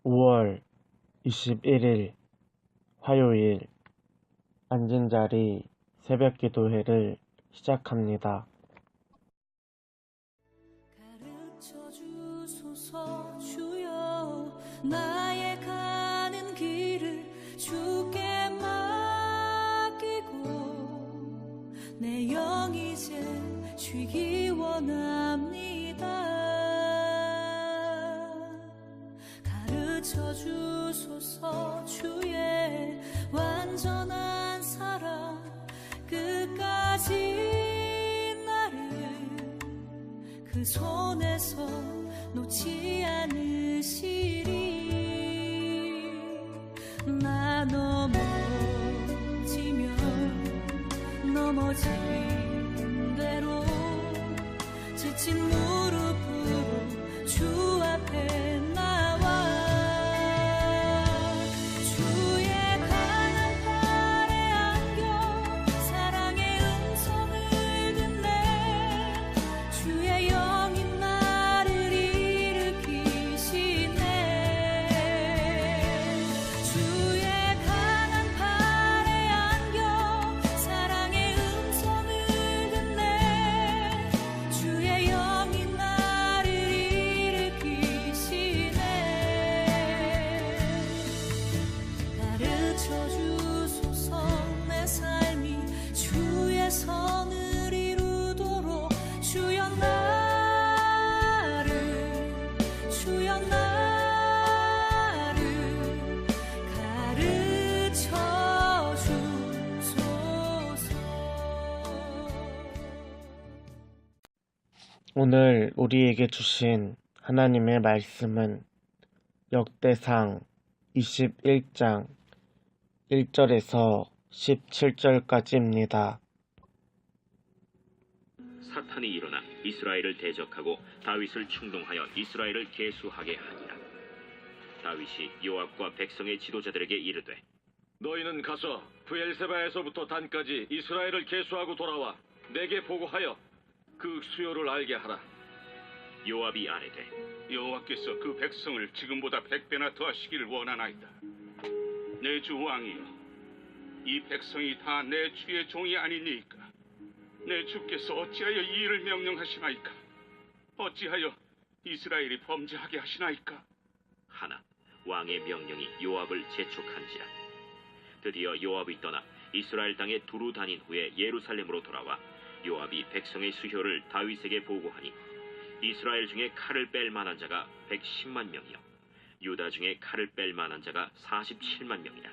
5월 21일 화요일 앉은 자리 새벽 기도회를 시작합니다. 가르쳐 주소서 주여 나의 가는 길을 주께 맡기고 내 영 이제 쉬기 원합니다. 가르쳐 주소서 주의 완전한 사랑 끝까지 나를 그 손에서 놓지 않으시리. 나 넘어지면 넘어진 대로 지친 무릎으로 주 앞에 나와 주의 강한 팔에 안겨 사랑의 음성을 듣네. 주의 영이 나를 일으키시네. 주의 강한 팔에 안겨 사랑의 음성을 듣네. 주의 영이 나를 일으키시네. 가르쳐 주소서 내 삶이 주의 선을 이루도록 주여 나를 가르쳐 주소서. 오늘 우리에게 주신 하나님의 말씀은 역대상 21장 1절에서 17절까지입니다. 사탄이 일어나 이스라엘을 대적하고 다윗을 충동하여 이스라엘을 계수하게 하니라. 다윗이 요압과 백성의 지도자들에게 이르되 너희는 가서 브엘세바에서부터 단까지 이스라엘을 계수하고 돌아와 내게 보고하여 그 수요를 알게 하라. 요압이 아뢰되 여호와께서 그 백성을 지금보다 100배나 더하시기를 원하나이다. 내 주 왕이여, 이 백성이 다 내 주의 종이 아니니까 내 주께서 어찌하여 이 일을 명령하시나이까? 어찌하여 이스라엘이 범죄하게 하시나이까? 하나 왕의 명령이 요압을 재촉한지라. 드디어 요압이 떠나 이스라엘 땅에 두루 다닌 후에 예루살렘으로 돌아와 요압이 백성의 수효를 다윗에게 보고하니 이스라엘 중에 칼을 뺄 만한 자가 110만 명이요 유다 중에 칼을 뺄 만한 자가 47만 명이라.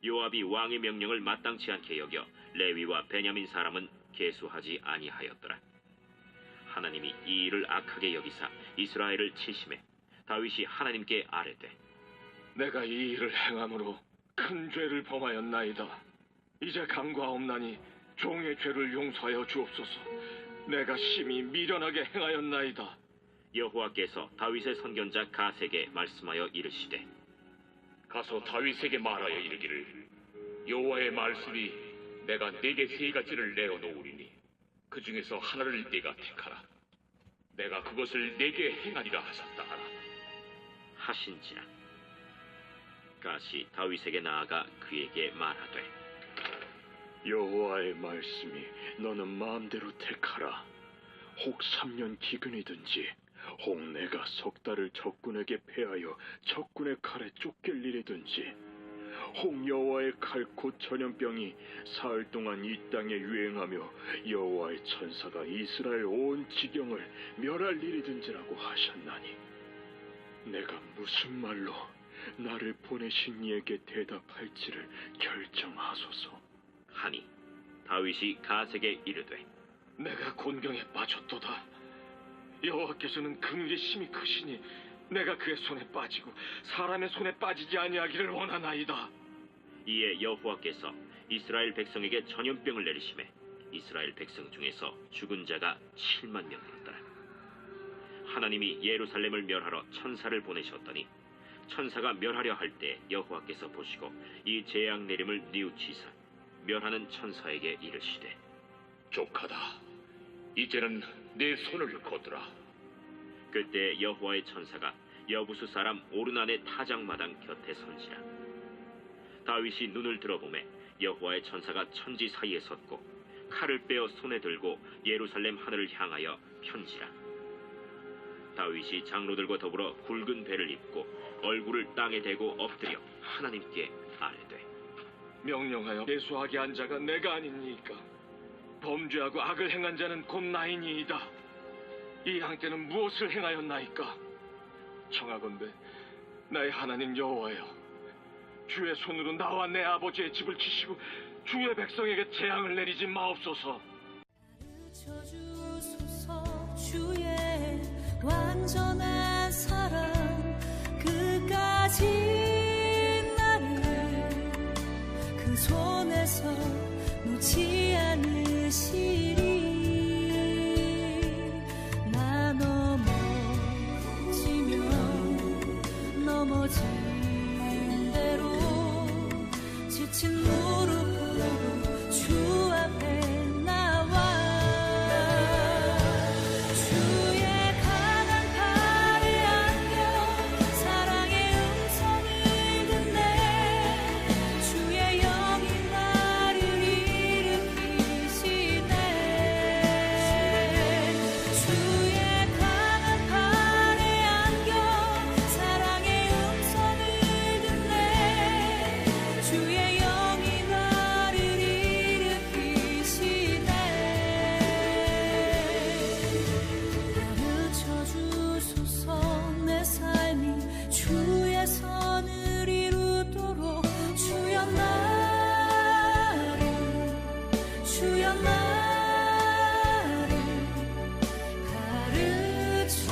요압이 왕의 명령을 마땅치 않게 여겨 레위와 베냐민 사람은 계수하지 아니하였더라. 하나님이 이 일을 악하게 여기사 이스라엘을 치심해 다윗이 하나님께 아뢰되 내가 이 일을 행함으로 큰 죄를 범하였나이다. 이제 강과없나니 종의 죄를 용서하여 주옵소서. 내가 심히 미련하게 행하였나이다. 여호와께서 다윗의 선견자 가세에게 말씀하여 이르시되 가서 다윗에게 말하여 이르기를 여호와의 말씀이 내가 네게 세 가지를 내어 놓으리니 그 중에서 하나를 네가 택하라. 내가 그것을 네게 행하리라 하셨다 하라. 하신지라. 가시 다윗에게 나아가 그에게 말하되 여호와의 말씀이 너는 마음대로 택하라. 혹 3년 기근이든지 혹 내가 석 달을 적군에게 패하여 적군의 칼에 쫓길 일이든지 혹 여호와의 칼 곧 전염병이 사흘 동안 이 땅에 유행하며 여호와의 천사가 이스라엘 온 지경을 멸할 일이든지라고 하셨나니 내가 무슨 말로 나를 보내신 이에게 대답할지를 결정하소서. 하니 다윗이 가세에게 이르되 내가 곤경에 빠졌도다. 여호와께서는 긍휼이 심히 크시니 내가 그의 손에 빠지고 사람의 손에 빠지지 아니하기를 원하나이다. 이에 여호와께서 이스라엘 백성에게 전염병을 내리심에 이스라엘 백성 중에서 죽은 자가 7만 명이었더라. 하나님이 예루살렘을 멸하러 천사를 보내셨더니 천사가 멸하려 할 때 여호와께서 보시고 이 재앙 내림을 뉘우치사 멸하는 천사에게 이르시되 조카다. 이제는 내 손을 거두라. 그때 여호와의 천사가 여부수 사람 오르난의 타작마당 곁에 선지라. 다윗이 눈을 들어보매 여호와의 천사가 천지 사이에 섰고 칼을 빼어 손에 들고 예루살렘 하늘을 향하여 편지라. 다윗이 장로들과 더불어 굵은 배를 입고 얼굴을 땅에 대고 엎드려 하나님께 아뢰되 명령하여 예수하게 한 자가 내가 아니니까. 범죄하고 악을 행한 자는 곧 나이니이다. 이 양떼는 무엇을 행하였나이까? 청하건대 나의 하나님 여호와여, 주의 손으로 나와 내 아버지의 집을 치시고 주의 백성에게 재앙을 내리지 마옵소서. 가르쳐주소서. 주의 완전한 사랑 끝까지 나를 그 손에서 놓지 않으시리. 나 넘어지면 넘어진 대로 지친 무릎으로 주 앞에 나와 주의 강한 팔에 안겨 사랑의 음성을 듣네. 주의 영이 나를 일으키시네. 주의 강한 팔에 안겨 사랑의 음성을 듣네. 주의 영이 나를 일으키시네. 가르쳐주소서. 내 삶이 주의 선을 이루도록 주여 나를 가르쳐주소서.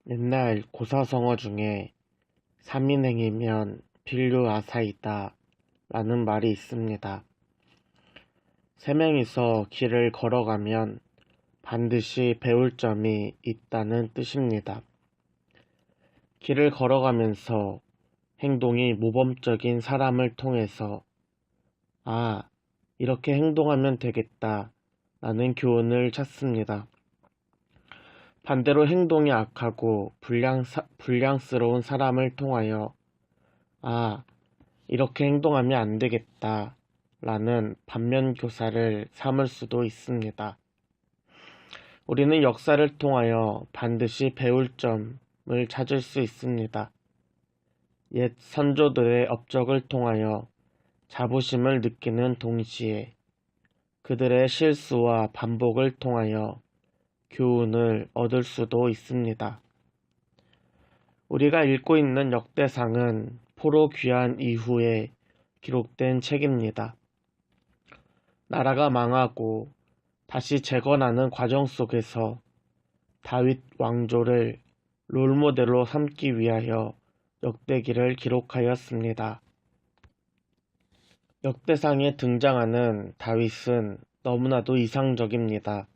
옛날 고사성어 중에 3인행이면 필류아사이다 라는 말이 있습니다. 3명이서 길을 걸어가면 반드시 배울 점이 있다는 뜻입니다. 길을 걸어가면서 행동이 모범적인 사람을 통해서 이렇게 행동하면 되겠다 라는 교훈을 찾습니다. 반대로 행동이 악하고 불량스러운 사람을 통하여 이렇게 행동하면 안 되겠다 라는 반면 교사를 삼을 수도 있습니다. 우리는 역사를 통하여 반드시 배울 점을 찾을 수 있습니다. 옛 선조들의 업적을 통하여 자부심을 느끼는 동시에 그들의 실수와 반복을 통하여 교훈을 얻을 수도 있습니다. 우리가 읽고 있는 역대상은 포로 귀환 이후에 기록된 책입니다. 나라가 망하고 다시 재건하는 과정 속에서 다윗 왕조를 롤모델로 삼기 위하여 역대기를 기록하였습니다. 역대상에 등장하는 다윗은 너무나도 이상적입니다.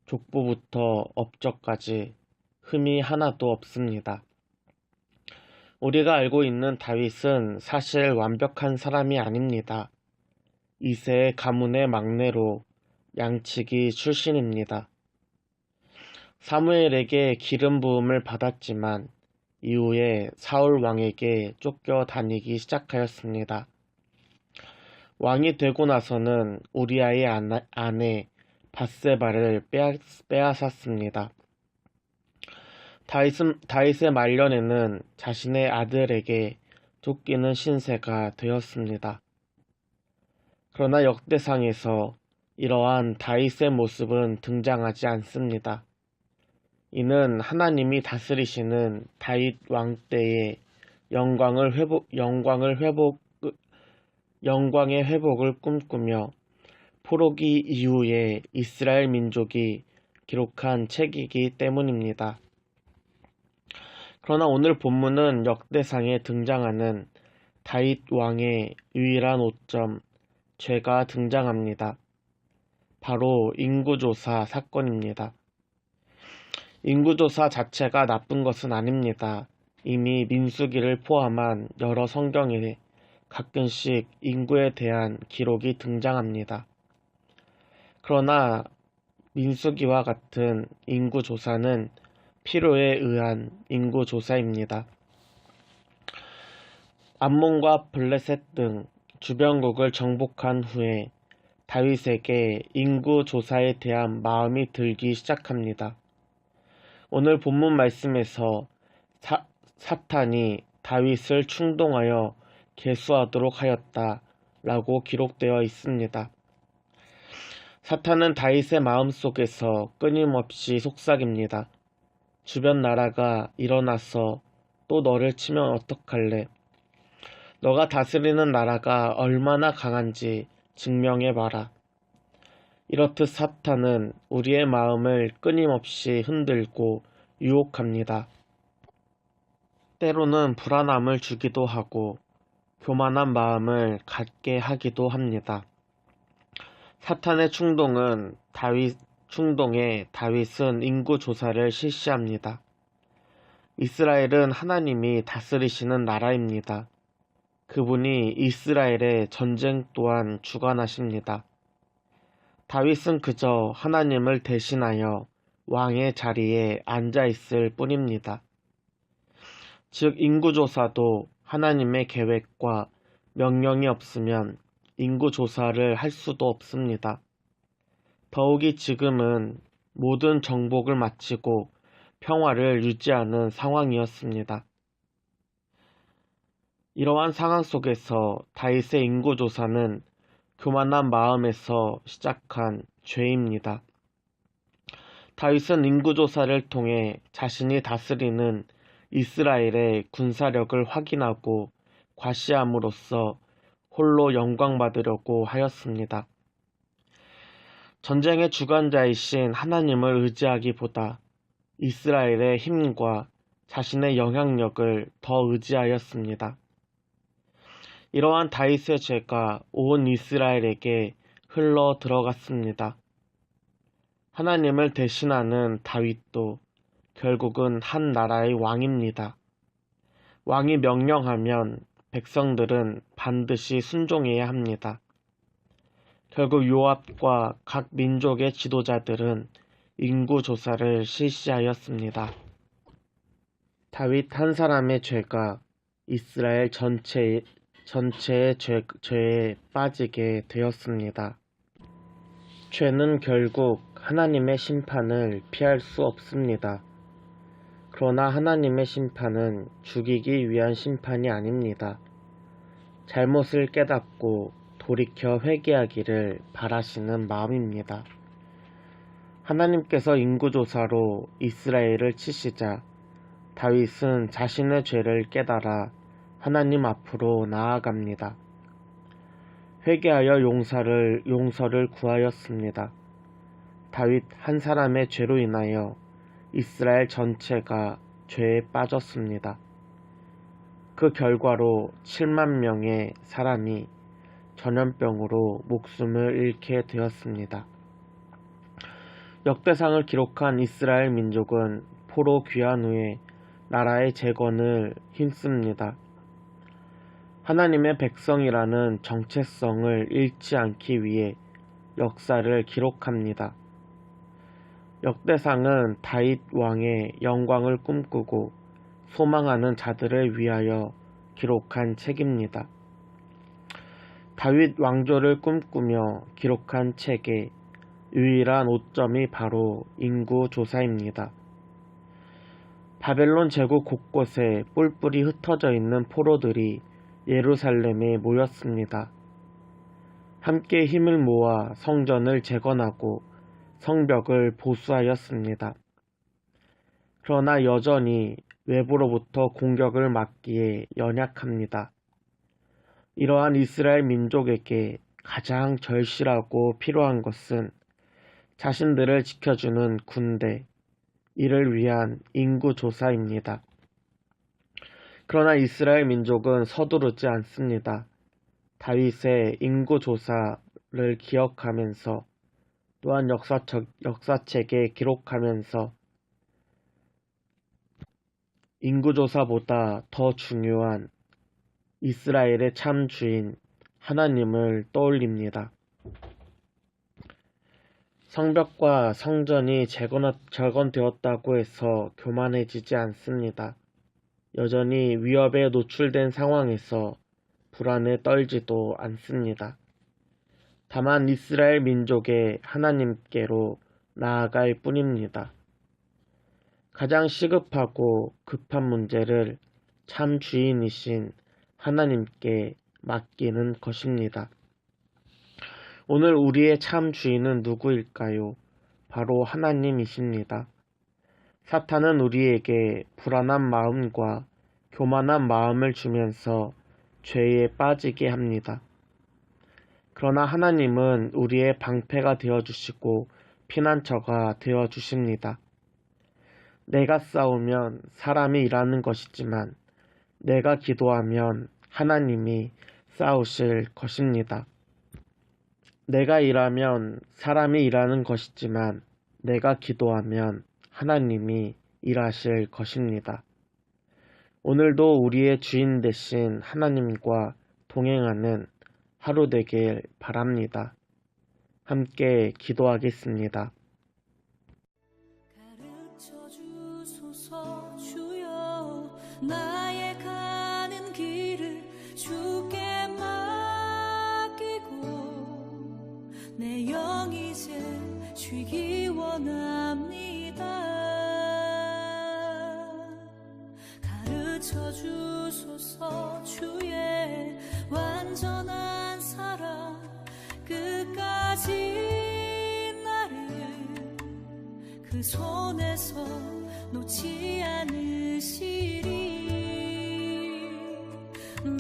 족보부터 업적까지 흠이 하나도 없습니다. 우리가 알고 있는 다윗은 사실 완벽한 사람이 아닙니다. 이세의 가문의 막내로 양치기 출신입니다. 사무엘에게 기름 부음을 받았지만 이후에 사울 왕에게 쫓겨 다니기 시작하였습니다. 왕이 되고 나서는 우리아의 아내 밧세바를 빼앗았습니다. 다윗의 말년에는 자신의 아들에게 쫓기는 신세가 되었습니다. 그러나 역대상에서 이러한 다윗의 모습은 등장하지 않습니다. 이는 하나님이 다스리시는 다윗 왕 때의 영광의 회복을 꿈꾸며 포로기 이후에 이스라엘 민족이 기록한 책이기 때문입니다. 그러나 오늘 본문은 역대상에 등장하는 다윗 왕의 유일한 오점, 죄가 등장합니다. 바로 인구조사 사건입니다. 인구조사 자체가 나쁜 것은 아닙니다. 이미 민수기를 포함한 여러 성경에 가끔씩 인구에 대한 기록이 등장합니다. 그러나 민수기와 같은 인구 조사는 필요에 의한 인구 조사입니다. 암몬과 블레셋 등 주변국을 정복한 후에 다윗에게 인구 조사에 대한 마음이 들기 시작합니다. 오늘 본문 말씀에서 사탄이 다윗을 충동하여 계수하도록 하였다 라고 기록되어 있습니다. 사탄은 다윗의 마음속에서 끊임없이 속삭입니다. 주변 나라가 일어나서 또 너를 치면 어떡할래? 너가 다스리는 나라가 얼마나 강한지 증명해봐라. 이렇듯 사탄은 우리의 마음을 끊임없이 흔들고 유혹합니다. 때로는 불안함을 주기도 하고 교만한 마음을 갖게 하기도 합니다. 사탄의 충동에 다윗은 인구 조사를 실시합니다. 이스라엘은 하나님이 다스리시는 나라입니다. 그분이 이스라엘의 전쟁 또한 주관하십니다. 다윗은 그저 하나님을 대신하여 왕의 자리에 앉아 있을 뿐입니다. 즉 인구조사도 하나님의 계획과 명령이 없으면 인구조사를 할 수도 없습니다. 더욱이 지금은 모든 정복을 마치고 평화를 유지하는 상황이었습니다. 이러한 상황 속에서 다윗의 인구조사는 교만한 마음에서 시작한 죄입니다. 다윗은 인구조사를 통해 자신이 다스리는 이스라엘의 군사력을 확인하고 과시함으로써 홀로 영광받으려고 하였습니다. 전쟁의 주관자이신 하나님을 의지하기보다 이스라엘의 힘과 자신의 영향력을 더 의지하였습니다. 이러한 다윗의 죄가 온 이스라엘에게 흘러 들어갔습니다. 하나님을 대신하는 다윗도 결국은 한 나라의 왕입니다. 왕이 명령하면 백성들은 반드시 순종해야 합니다. 결국 요압과 각 민족의 지도자들은 인구조사를 실시하였습니다. 다윗 한 사람의 죄가 이스라엘 전체의 죄에 빠지게 되었습니다. 죄는 결국 하나님의 심판을 피할 수 없습니다. 그러나 하나님의 심판은 죽이기 위한 심판이 아닙니다. 잘못을 깨닫고 돌이켜 회개하기를 바라시는 마음입니다. 하나님께서 인구조사로 이스라엘을 치시자 다윗은 자신의 죄를 깨달아 하나님 앞으로 나아갑니다. 회개하여 용서를 구하였습니다. 다윗 한 사람의 죄로 인하여 이스라엘 전체가 죄에 빠졌습니다. 그 결과로 7만 명의 사람이 전염병으로 목숨을 잃게 되었습니다. 역대상을 기록한 이스라엘 민족은 포로 귀환 후에 나라의 재건을 힘씁니다. 하나님의 백성이라는 정체성을 잃지 않기 위해 역사를 기록합니다. 역대상은 다윗 왕의 영광을 꿈꾸고 소망하는 자들을 위하여 기록한 책입니다. 다윗 왕조를 꿈꾸며 기록한 책의 유일한 오점이 바로 인구조사입니다. 바벨론 제국 곳곳에 뿔뿔이 흩어져 있는 포로들이 예루살렘에 모였습니다. 함께 힘을 모아 성전을 재건하고 성벽을 보수하였습니다. 그러나 여전히 외부로부터 공격을 막기에 연약합니다. 이러한 이스라엘 민족에게 가장 절실하고 필요한 것은 자신들을 지켜주는 군대, 이를 위한 인구조사입니다. 그러나 이스라엘 민족은 서두르지 않습니다. 다윗의 인구조사를 기억하면서 또한 역사책에 기록하면서 인구조사보다 더 중요한 이스라엘의 참 주인 하나님을 떠올립니다. 성벽과 성전이 재건되었다고 해서 교만해지지 않습니다. 여전히 위협에 노출된 상황에서 불안에 떨지도 않습니다. 다만 이스라엘 민족의 하나님께로 나아갈 뿐입니다. 가장 시급하고 급한 문제를 참 주인이신 하나님께 맡기는 것입니다. 오늘 우리의 참 주인은 누구일까요? 바로 하나님이십니다. 사탄은 우리에게 불안한 마음과 교만한 마음을 주면서 죄에 빠지게 합니다. 그러나 하나님은 우리의 방패가 되어주시고 피난처가 되어주십니다. 내가 싸우면 사람이 일하는 것이지만 내가 기도하면 하나님이 싸우실 것입니다. 내가 일하면 사람이 일하는 것이지만 내가 기도하면 하나님이 일하실 것입니다. 오늘도 우리의 주인 되신 하나님과 동행하는 하루 되길 바랍니다. 함께 기도하겠습니다. 가르쳐 주소서 주여 나의 가는 길을 주께 맡기고 내 영 이제 쉬기 원합니다. 가르쳐 주소서 주의 완전한 사랑 끝까지 나를 그 손에서 놓지 않으시리.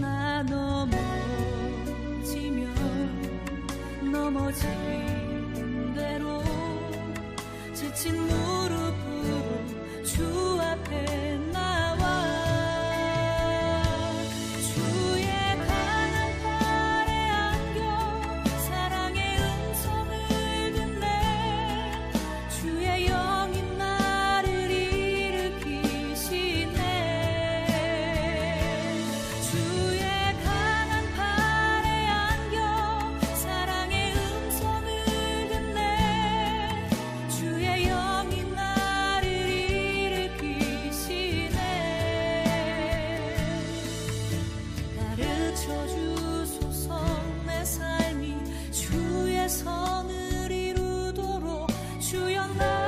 나 넘어진 대로 지친 무릎으로 주 앞에 나와 주의 강한 팔에 안겨 사랑의 음성을 듣네. 주의 영이 나를 일으키시네. 주의 강한 팔에 안겨 사랑의 음성을 듣네. 주의 영이 나를 일으키시네. 가르쳐 주소서 내 삶이 주의 선을 이루도록 주여 나를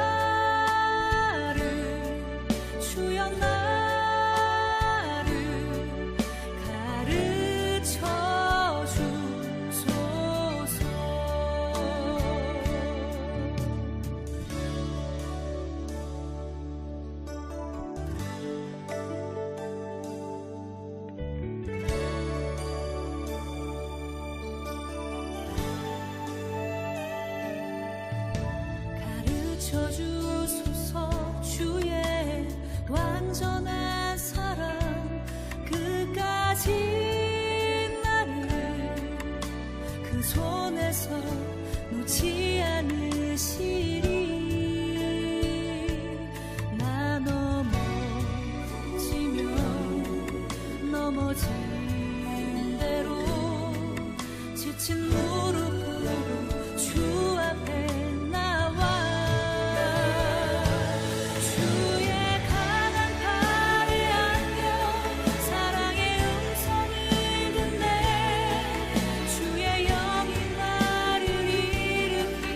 가르쳐 주소서. 가르쳐 주소서 주의 완전한 사랑 끝까지 나를 그 손에서 놓지 않으시리. 나 넘어진 대로 지친 무릎으로 주 앞에 나와 주의 강한 팔에 안겨 사랑의 음성을 듣네. 주의 영이 나를 일으키시네.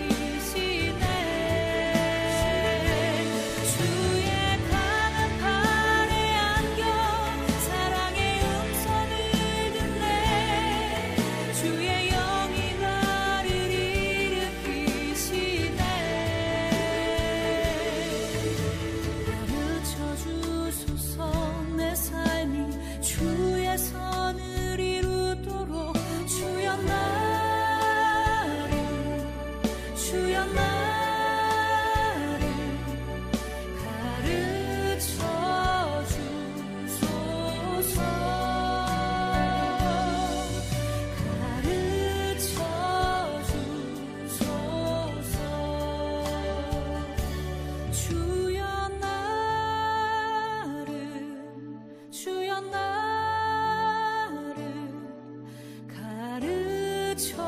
저